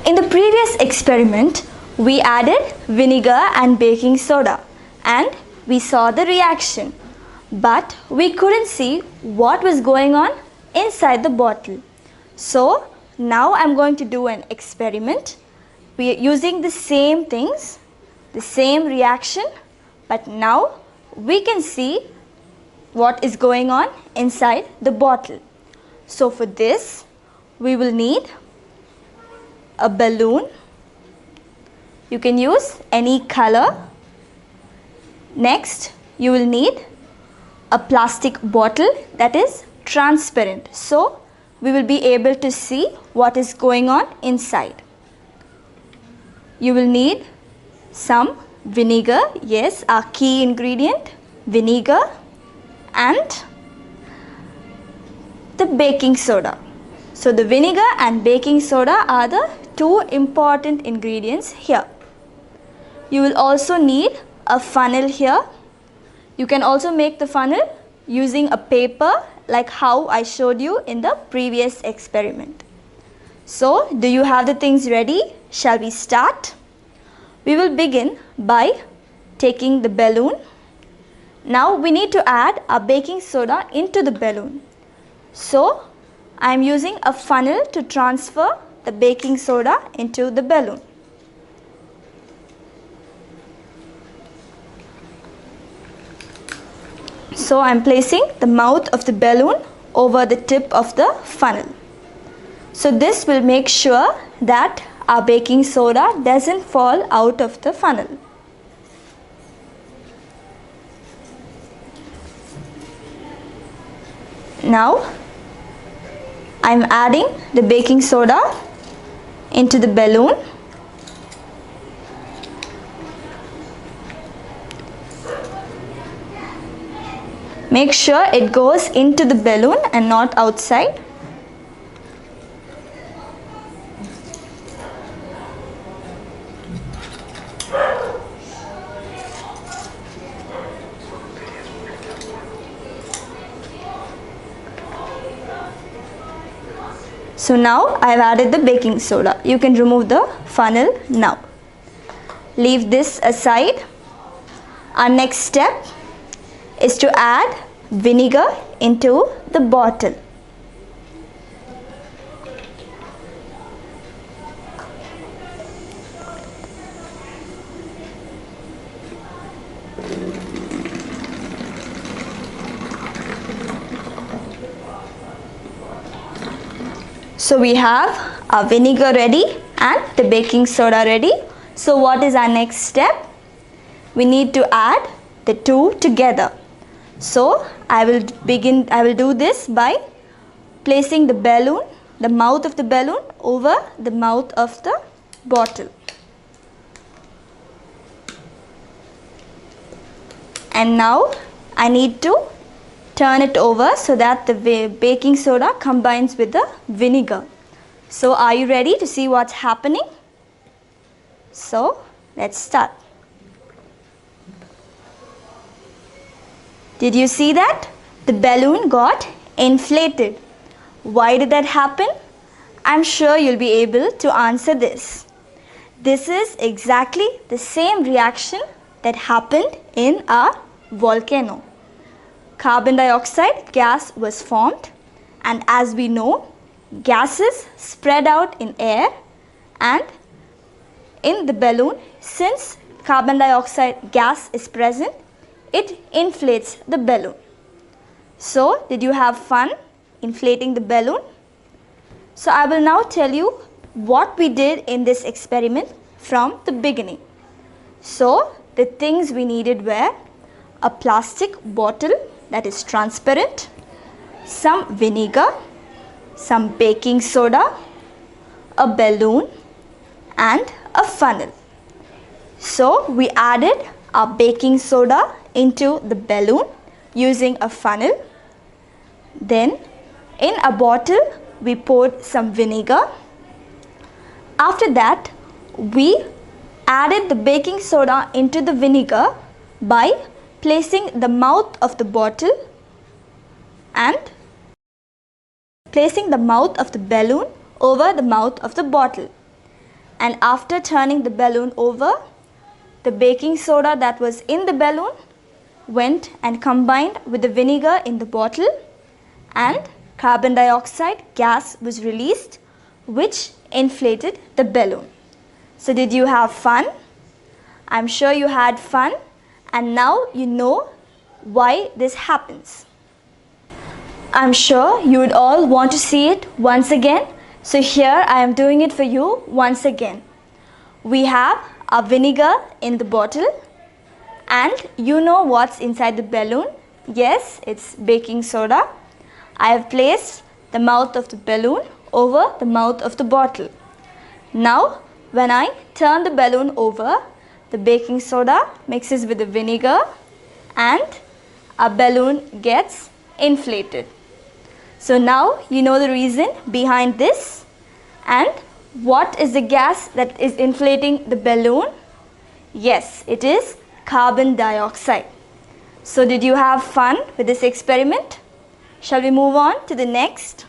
In the previous experiment, we added vinegar and baking soda and we saw the reaction. But we couldn't see what was going on inside the bottle. So now I'm going to do an experiment. We are using the same things, the same reaction, but now we can see what is going on inside the bottle. So for this, we will need a balloon. You can use any color. Next, you will need a plastic bottle that is transparent. So we will be able to see what is going on inside. You will need some vinegar, yes, our key ingredient, vinegar, and the baking soda. So the vinegar and baking soda are the two important ingredients here. You will also need a funnel here. You can also make the funnel using a paper like how I showed you in the previous experiment. So, do you have the things ready? Shall we start? We will begin by taking the balloon. Now we need to add our baking soda into the balloon. So, I am using a funnel to transfer the baking soda into the balloon. So I am placing the mouth of the balloon over the tip of the funnel. So this will make sure that our baking soda doesn't fall out of the funnel. Now I am adding the baking soda into the balloon. Make sure it goes into the balloon and not outside. So now I have added the baking soda. You can remove the funnel now. Leave this aside. Our next step is to add vinegar into the bottle. So we have our vinegar ready and the baking soda ready. So what is our next step? We need to add the two together. So I will do this by placing the balloon, the mouth of the balloon over the mouth of the bottle. And now I need to turn it over so that the baking soda combines with the vinegar. So are you ready to see what's happening? So let's start. Did you see that? The balloon got inflated. Why did that happen? I'm sure you'll be able to answer this. This is exactly the same reaction that happened in our volcano. Carbon dioxide gas was formed, and as we know, gases spread out in air, and in the balloon, since carbon dioxide gas is present, it inflates the balloon. So, did you have fun inflating the balloon? So, I will now tell you what we did in this experiment from the beginning. So, the things we needed were a plastic bottle that is transparent, some vinegar, some baking soda, a balloon, and a funnel. So, we added our baking soda into the balloon using a funnel. Then in a bottle we poured some vinegar. After that we added the baking soda into the vinegar by placing the mouth of the bottle and placing the mouth of the balloon over the mouth of the bottle. and after turning the balloon over, the baking soda that was in the balloon went and combined with the vinegar in the bottle, and carbon dioxide gas was released, which inflated the balloon. So did you have fun? I'm sure you had fun, and now you know why this happens. I'm sure you would all want to see it once again, so here I am doing it for you once again. We have our vinegar in the bottle, and you know what's inside the balloon. Yes, it's baking soda. I have placed the mouth of the balloon over the mouth of the bottle. Now, when I turn the balloon over, the baking soda mixes with the vinegar and our balloon gets inflated. So now you know the reason behind this. And what is the gas that is inflating the balloon? Yes, it is carbon dioxide. So did you have fun with this experiment? Shall we move on to the next?